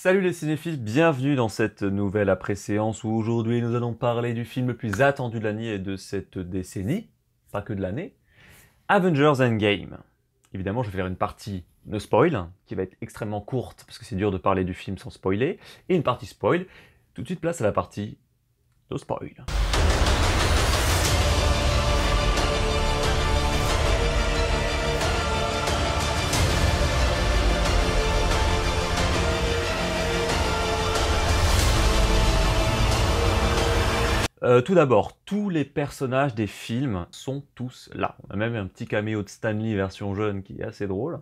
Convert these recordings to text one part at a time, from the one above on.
Salut les cinéphiles, bienvenue dans cette nouvelle après-séance où aujourd'hui nous allons parler du film le plus attendu de l'année et de cette décennie, pas que de l'année, Avengers Endgame. Évidemment, je vais faire une partie no spoil, qui va être extrêmement courte parce que c'est dur de parler du film sans spoiler, et une partie spoil. Tout de suite place à la partie no spoil. Tout d'abord, tous les personnages des films sont tous là. On a même un petit caméo de Stanley version jeune qui est assez drôle.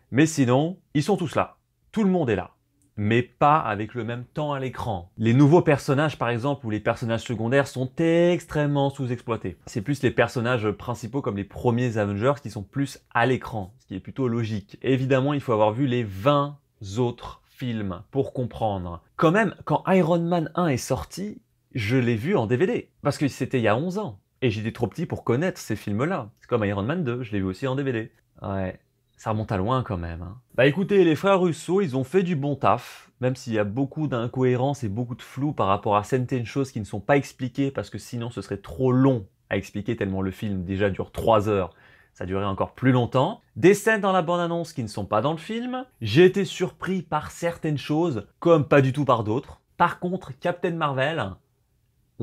Mais sinon, ils sont tous là. Tout le monde est là. Mais pas avec le même temps à l'écran. Les nouveaux personnages, par exemple, ou les personnages secondaires sont extrêmement sous-exploités. C'est plus les personnages principaux, comme les premiers Avengers, qui sont plus à l'écran, ce qui est plutôt logique. Évidemment, il faut avoir vu les 20 autres films pour comprendre. Quand même, quand Iron Man 1 est sorti, je l'ai vu en DVD. Parce que c'était il y a 11 ans. Et j'étais trop petit pour connaître ces films-là. C'est comme Iron Man 2, je l'ai vu aussi en DVD. Ouais. Ça remonte à loin quand même. Hein. Bah écoutez, les frères Russo, ils ont fait du bon taf, même s'il y a beaucoup d'incohérences et beaucoup de flou par rapport à certaines choses qui ne sont pas expliquées, parce que sinon ce serait trop long à expliquer tellement le film déjà dure 3 heures. Ça durerait encore plus longtemps. Des scènes dans la bande-annonce qui ne sont pas dans le film. J'ai été surpris par certaines choses, comme pas du tout par d'autres. Par contre, Captain Marvel,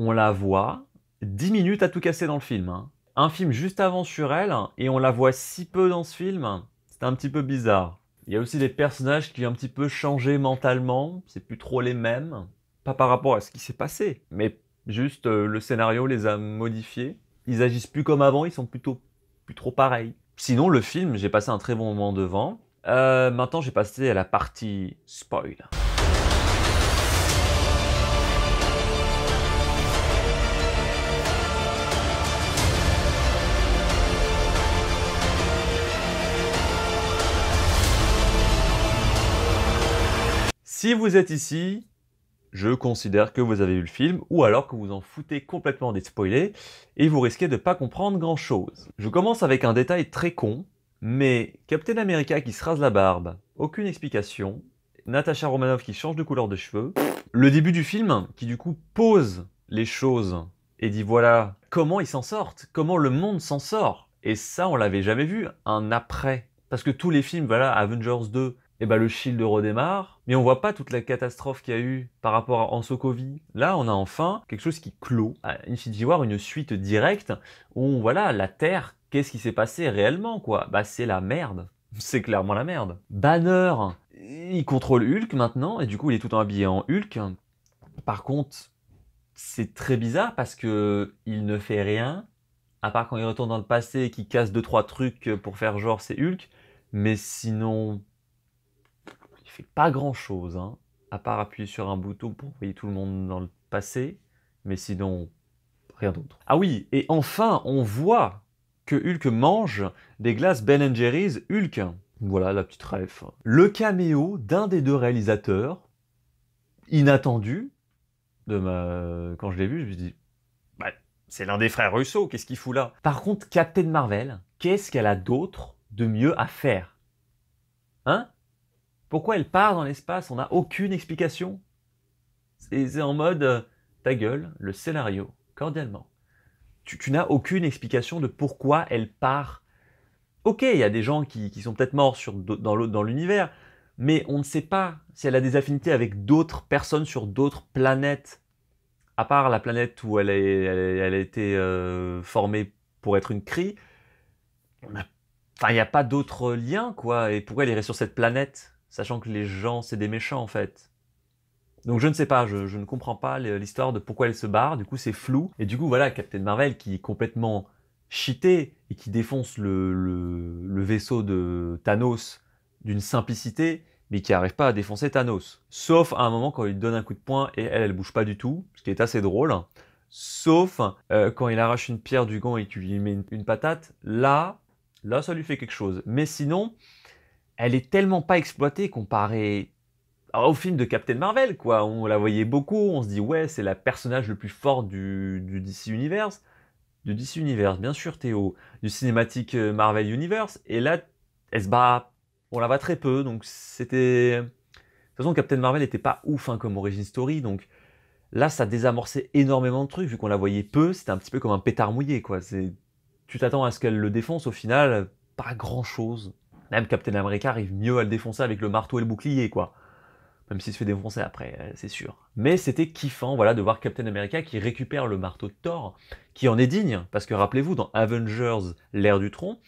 on la voit 10 minutes à tout casser dans le film. Hein. Un film juste avant sur elle, et on la voit si peu dans ce film. C'est un petit peu bizarre. Il y a aussi des personnages qui ont un petit peu changé mentalement, c'est plus trop les mêmes. Pas par rapport à ce qui s'est passé, mais juste le scénario les a modifiés. Ils agissent plus comme avant, ils sont plutôt plus trop pareils. Sinon, le film, j'ai passé un très bon moment devant. Maintenant, j'ai passé à la partie spoil. Si vous êtes ici, je considère que vous avez vu le film, ou alors que vous en foutez complètement d'être spoilé, et vous risquez de pas comprendre grand chose. Je commence avec un détail très con, mais Captain America qui se rase la barbe, aucune explication, Natasha Romanoff qui change de couleur de cheveux, le début du film qui du coup pose les choses et dit voilà comment ils s'en sortent, comment le monde s'en sort, et ça on l'avait jamais vu, un après. Parce que tous les films, voilà, Avengers 2, et ben le Shield redémarre, mais on voit pas toute la catastrophe qu'il y a eu par rapport à Ansokovie. Là, on a enfin quelque chose qui clôt. À Infinity War, une suite directe où, voilà, la Terre, qu'est-ce qui s'est passé réellement, quoi? Bah, c'est la merde. C'est clairement la merde. Banner, il contrôle Hulk maintenant, et du coup, il est tout habillé en Hulk. Par contre, c'est très bizarre parce que il ne fait rien, à part quand il retourne dans le passé et qu'il casse 2-3 trucs pour faire genre c'est Hulk. Mais sinon, il fait pas grand chose, hein, à part appuyer sur un bouton pour envoyer tout le monde dans le passé, mais sinon, rien d'autre. Ah oui, et enfin, on voit que Hulk mange des glaces Ben Jerry's Hulk. Voilà la petite ref. Le caméo d'un des deux réalisateurs, inattendu, quand je l'ai vu, je me suis dit, bah, c'est l'un des frères Russo, qu'est-ce qu'il fout là? Par contre, Captain Marvel, qu'est-ce qu'elle a d'autre de mieux à faire? Hein? Pourquoi elle part dans l'espace? On n'a aucune explication. C'est en mode, ta gueule, le scénario, cordialement. Tu n'as aucune explication de pourquoi elle part. Ok, il y a des gens qui sont peut-être morts dans l'univers, mais on ne sait pas si elle a des affinités avec d'autres personnes sur d'autres planètes, à part la planète où elle a été formée pour être une Kree. Enfin, il n'y a pas d'autres liens, quoi. Et pourquoi elle irait sur cette planète, sachant que les gens, c'est des méchants, en fait? Donc je ne sais pas, je ne comprends pas l'histoire de pourquoi elle se barre, du coup c'est flou. Et du coup voilà, Captain Marvel qui est complètement cheaté et qui défonce le vaisseau de Thanos d'une simplicité, mais qui n'arrive pas à défoncer Thanos. Sauf à un moment quand il donne un coup de poing et elle bouge pas du tout, ce qui est assez drôle. Sauf quand il arrache une pierre du gant et qu'il lui met une patate, là ça lui fait quelque chose. Mais sinon, elle est tellement pas exploitée comparée au film de Captain Marvel, quoi. On la voyait beaucoup, on se dit, ouais, c'est la personnage le plus fort du DC Universe. Du DC Universe, bien sûr, Théo. Du cinématique Marvel Universe. Et là, elle se bat, on la voit très peu, donc c'était façon, Captain Marvel n'était pas ouf hein, comme origin story, donc là, ça désamorçait énormément de trucs, vu qu'on la voyait peu, c'était un petit peu comme un pétard mouillé, quoi. Tu t'attends à ce qu'elle le défonce, au final, pas grand-chose. Même Captain America arrive mieux à le défoncer avec le marteau et le bouclier, quoi. Même s'il se fait défoncer après, c'est sûr. Mais c'était kiffant, voilà, de voir Captain America qui récupère le marteau de Thor, qui en est digne, parce que rappelez-vous, dans Avengers, l'ère du tronc,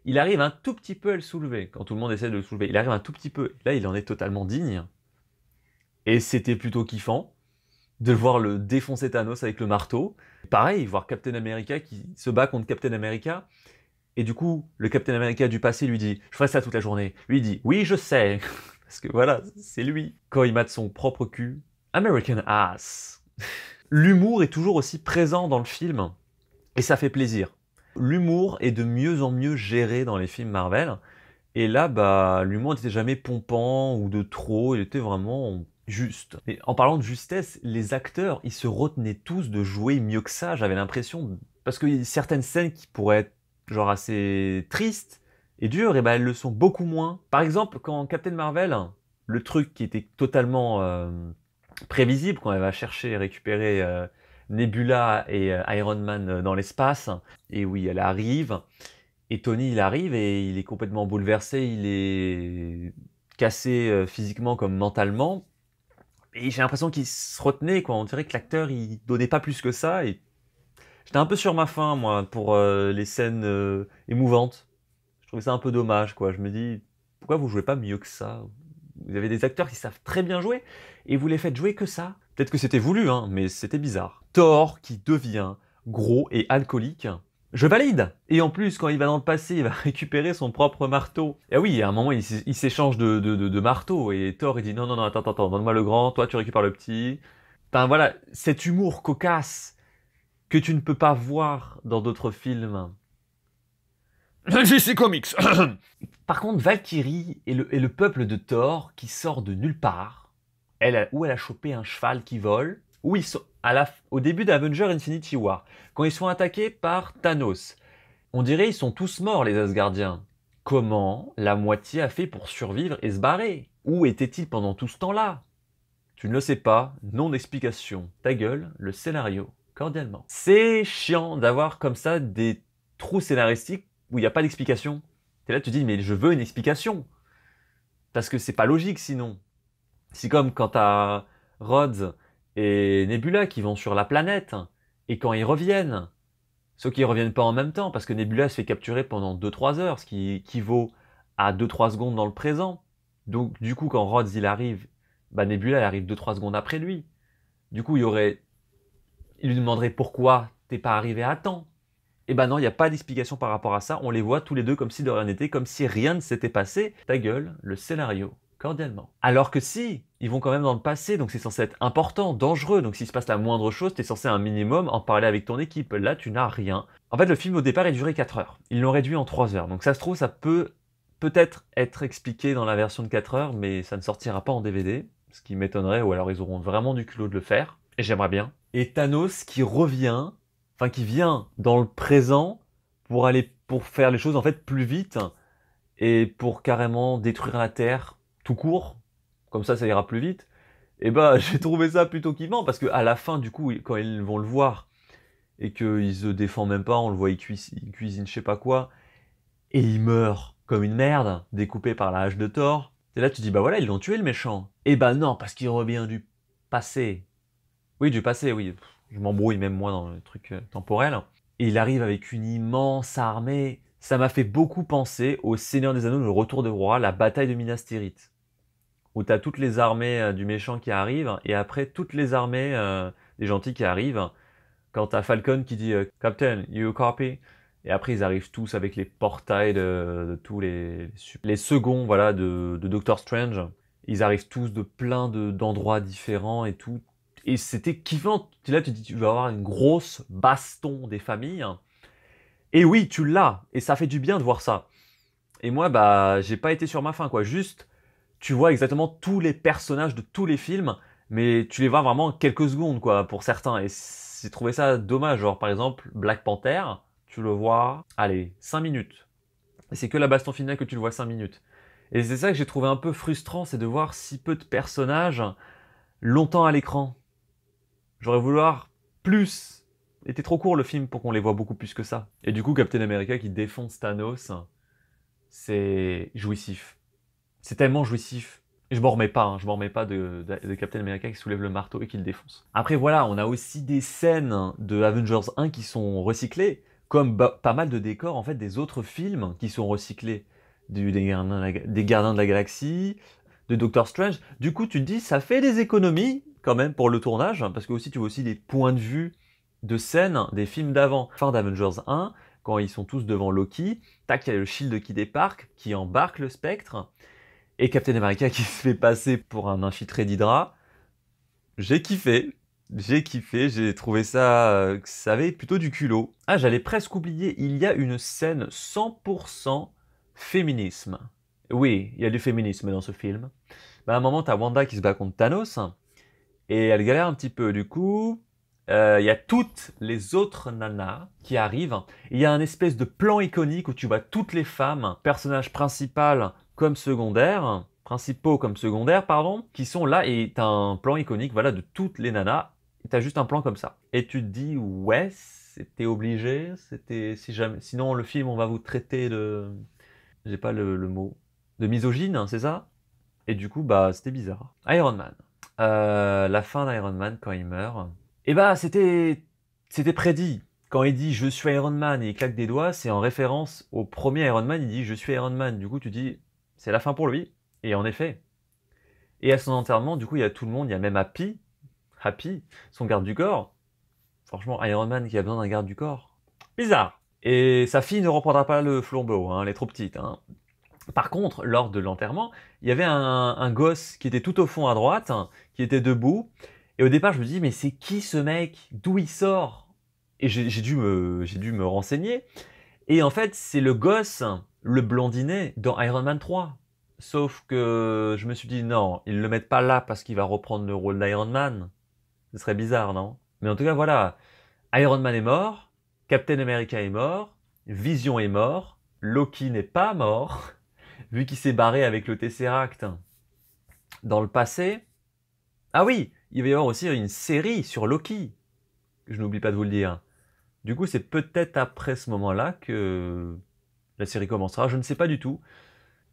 il arrive un tout petit peu à le soulever, quand tout le monde essaie de le soulever. Il arrive un tout petit peu, là il en est totalement digne. Et c'était plutôt kiffant de le voir le défoncer Thanos avec le marteau. Pareil, voir Captain America qui se bat contre Captain America, et du coup, le Captain America du passé lui dit « Je ferai ça toute la journée ». Lui il dit « Oui, je sais ». Parce que voilà, c'est lui. Quand il mate son propre cul. American ass. L'humour est toujours aussi présent dans le film, et ça fait plaisir. L'humour est de mieux en mieux géré dans les films Marvel, et là, bah, l'humour n'était jamais pompant ou de trop, il était vraiment juste. Et en parlant de justesse, les acteurs, ils se retenaient tous de jouer mieux que ça, j'avais l'impression, parce que certaines scènes qui pourraient être genre assez tristes et dures, et ben elles le sont beaucoup moins. Par exemple, quand Captain Marvel, le truc qui était totalement prévisible, quand elle va chercher et récupérer Nebula et Iron Man dans l'espace, et oui, elle arrive, et Tony, il arrive et il est complètement bouleversé, il est cassé physiquement comme mentalement. Et j'ai l'impression qu'il se retenait, quoi. On dirait que l'acteur, il donnait pas plus que ça. Et j'étais un peu sur ma faim, moi, pour les scènes émouvantes. Je trouvais ça un peu dommage, quoi. Je me dis, pourquoi vous jouez pas mieux que ça? Vous avez des acteurs qui savent très bien jouer, et vous les faites jouer que ça. Peut-être que c'était voulu, hein, mais c'était bizarre. Thor qui devient gros et alcoolique. Je valide. Et en plus, quand il va dans le passé, il va récupérer son propre marteau. Et oui, à un moment, il s'échange de marteaux. Et Thor, il dit non, non, non, attends, attends, donne-moi le grand, toi, tu récupères le petit. Enfin, voilà, cet humour cocasse que tu ne peux pas voir dans d'autres films. DC Comics. Par contre, Valkyrie et le peuple de Thor qui sort de nulle part, où elle a chopé un cheval qui vole, où ils sont au début d'Avenger Infinity War, quand ils sont attaqués par Thanos. On dirait ils sont tous morts, les Asgardiens. Comment la moitié a fait pour survivre et se barrer? Où était-il pendant tout ce temps-là? Tu ne le sais pas, non d'explication. Ta gueule, le scénario, cordialement. C'est chiant d'avoir comme ça des trous scénaristiques où il n'y a pas d'explication. T'es là, tu te dis, mais je veux une explication. Parce que c'est pas logique sinon. C'est comme quand t'as Rhodes et Nebula qui vont sur la planète, et quand ils reviennent, ceux qui reviennent pas en même temps, parce que Nebula se fait capturer pendant 2-3 heures, ce qui équivaut à 2-3 secondes dans le présent. Donc du coup, quand Rhodes il arrive, bah Nebula elle arrive 2-3 secondes après lui. Du coup, il lui demanderait pourquoi t'es pas arrivé à temps. Et ben non, il n'y a pas d'explication par rapport à ça. On les voit tous les deux comme si de rien n'était, comme si rien ne s'était passé. Ta gueule, le scénario, cordialement. Alors que si, ils vont quand même dans le passé, donc c'est censé être important, dangereux. Donc s'il se passe la moindre chose, t'es censé un minimum en parler avec ton équipe. Là, tu n'as rien. En fait, le film au départ, il durait 4 heures. Ils l'ont réduit en 3 heures. Donc ça se trouve, ça peut peut-être être expliqué dans la version de 4 heures, mais ça ne sortira pas en DVD. Ce qui m'étonnerait, ou alors ils auront vraiment du culot de le faire. Et j'aimerais bien. Et Thanos qui revient, enfin qui vient dans le présent pour faire les choses en fait plus vite et pour carrément détruire la Terre tout court, comme ça ira plus vite. Et bah j'ai trouvé ça plutôt kiffant parce que à la fin du coup quand ils vont le voir et qu'il se défend même pas, on le voit il cuisine je sais pas quoi et il meurt comme une merde découpé par la hache de Thor. Et là tu dis bah voilà ils l'ont tué le méchant. Et bah non parce qu'il revient du passé. Oui du passé oui. Je m'embrouille même moi dans le truc temporel. Et il arrive avec une immense armée. Ça m'a fait beaucoup penser au Seigneur des Anneaux, le Retour des Rois, la bataille de Minas Tirith. Où t'as toutes les armées du méchant qui arrivent, et après toutes les armées des gentils qui arrivent. Quand t'as Falcon qui dit Captain, you copy? Et après ils arrivent tous avec les portails de tous les seconds voilà, de Doctor Strange. Ils arrivent tous de plein d'endroits différents et tout. Et c'était kiffant. Là, tu te dis, tu vas avoir une grosse baston des familles. Et oui, tu l'as. Et ça fait du bien de voir ça. Et moi, bah, j'ai pas été sur ma faim, quoi. Juste, tu vois exactement tous les personnages de tous les films, mais tu les vois vraiment en quelques secondes, quoi, pour certains. Et j'ai trouvé ça dommage. Genre, par exemple, Black Panther, tu le vois, allez, 5 minutes. Et c'est que la baston finale que tu le vois 5 minutes. Et c'est ça que j'ai trouvé un peu frustrant, c'est de voir si peu de personnages longtemps à l'écran. J'aurais voulu voir plus. Il était trop court le film pour qu'on les voit beaucoup plus que ça. Et du coup, Captain America qui défonce Thanos, c'est jouissif. C'est tellement jouissif. Et je m'en remets pas, hein, je m'en remets pas de Captain America qui soulève le marteau et qui le défonce. Après voilà, on a aussi des scènes de Avengers 1 qui sont recyclées, comme pas mal de décors en fait des autres films qui sont recyclés. Des Gardiens de la Galaxie, de Doctor Strange. Du coup, tu te dis, ça fait des économies quand même pour le tournage, parce que aussi tu vois aussi des points de vue de scènes des films d'avant. Fin d'Avengers 1, quand ils sont tous devant Loki, tac, il y a le Shield qui débarque, qui embarque le Spectre, et Captain America qui se fait passer pour un infiltré d'Hydra. J'ai kiffé, j'ai trouvé ça, ça avait plutôt du culot. Ah, j'allais presque oublier, il y a une scène 100% féminisme. Oui, il y a du féminisme dans ce film. Bah, à un moment, t'as Wanda qui se bat contre Thanos, et elle galère un petit peu. Du coup, il y a toutes les autres nanas qui arrivent. Il y a un espèce de plan iconique où tu vois toutes les femmes, personnages principaux comme secondaires, pardon, qui sont là, et t'as un plan iconique, voilà, de toutes les nanas. Et t'as juste un plan comme ça. Et tu te dis, ouais, c'était obligé, si jamais, sinon le film, on va vous traiter de... J'ai pas le mot. De misogyne, hein, c'est ça? Et du coup, bah, c'était bizarre. Iron Man. La fin d'Iron Man, quand il meurt. Et bah, c'était prédit. Quand il dit « Je suis Iron Man » et il claque des doigts, c'est en référence au premier Iron Man, il dit « Je suis Iron Man ». Du coup, tu dis « C'est la fin pour lui ». Et en effet. Et à son enterrement, du coup, il y a tout le monde, il y a même Happy, son garde du corps. Franchement, Iron Man qui a besoin d'un garde du corps. Bizarre. Et sa fille ne reprendra pas le flambeau, hein, elle est trop petite. Hein. Par contre, lors de l'enterrement, il y avait un gosse qui était tout au fond à droite, qui était debout. Et au départ, je me dis, mais c'est qui ce mec? D'où il sort? Et j'ai dû me renseigner. Et en fait, c'est le gosse, le blondinet, dans Iron Man 3. Sauf que je me suis dit, non, ils ne le mettent pas là parce qu'il va reprendre le rôle d'Iron Man. Ce serait bizarre, non? Mais en tout cas, voilà. Iron Man est mort. Captain America est mort, Vision est mort, Loki n'est pas mort, vu qu'il s'est barré avec le Tesseract dans le passé. Ah oui, il va y avoir aussi une série sur Loki, je n'oublie pas de vous le dire. Du coup, c'est peut-être après ce moment-là que la série commencera, je ne sais pas du tout.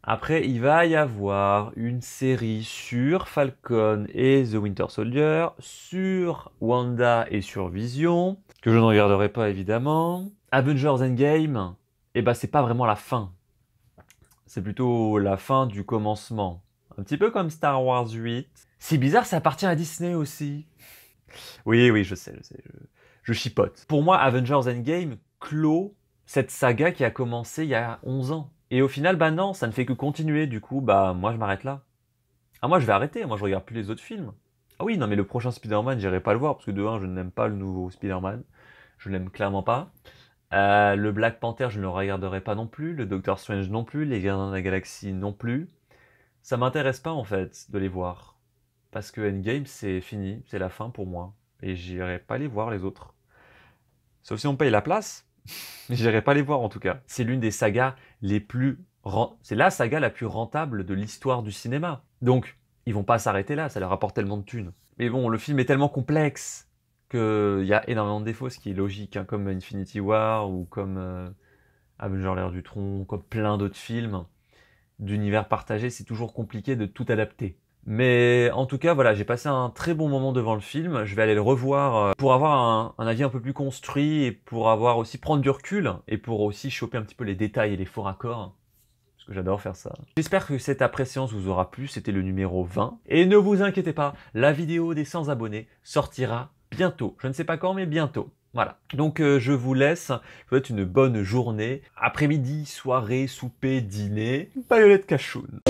Après, il va y avoir une série sur Falcon et The Winter Soldier, sur Wanda et sur Vision, que je ne regarderai pas évidemment. Avengers Endgame, et bah c'est pas vraiment la fin. C'est plutôt la fin du commencement. Un petit peu comme Star Wars 8. C'est bizarre, ça appartient à Disney aussi. Oui, je sais, je chipote. Pour moi, Avengers Endgame clôt cette saga qui a commencé il y a 11 ans. Et au final, bah non, ça ne fait que continuer. Du coup, bah moi je m'arrête là. Ah moi je vais arrêter, moi je regarde plus les autres films. Ah oui, non mais le prochain Spider-Man, j'irai pas le voir, parce que de 1, je n'aime pas le nouveau Spider-Man. Je l'aime clairement pas. Le Black Panther, je ne le regarderai pas non plus. Le Doctor Strange non plus. Les Gardiens de la Galaxie non plus. Ça m'intéresse pas en fait de les voir. Parce que Endgame, c'est fini, c'est la fin pour moi. Et j'irai pas les voir les autres. Sauf si on paye la place. J'irai pas les voir en tout cas. C'est l'une des sagas les plus... C'est la saga la plus rentable de l'histoire du cinéma. Donc, ils vont pas s'arrêter là, ça leur apporte tellement de thunes. Mais bon, le film est tellement complexe qu'il y a énormément de défauts, ce qui est logique, hein, comme Infinity War ou comme Avengers l'ère du Tron, comme plein d'autres films d'univers partagés, c'est toujours compliqué de tout adapter. Mais en tout cas, voilà, j'ai passé un très bon moment devant le film. Je vais aller le revoir pour avoir un avis un peu plus construit et pour avoir aussi prendre du recul et pour aussi choper un petit peu les détails et les faux raccords. Parce que j'adore faire ça. J'espère que cette après-séance vous aura plu. C'était le numéro 20. Et ne vous inquiétez pas, la vidéo des 100 abonnés sortira bientôt. Je ne sais pas quand, mais bientôt. Voilà. Donc je vous laisse. Je vous souhaite une bonne journée. Après-midi, soirée, souper, dîner. Violette Cachoun.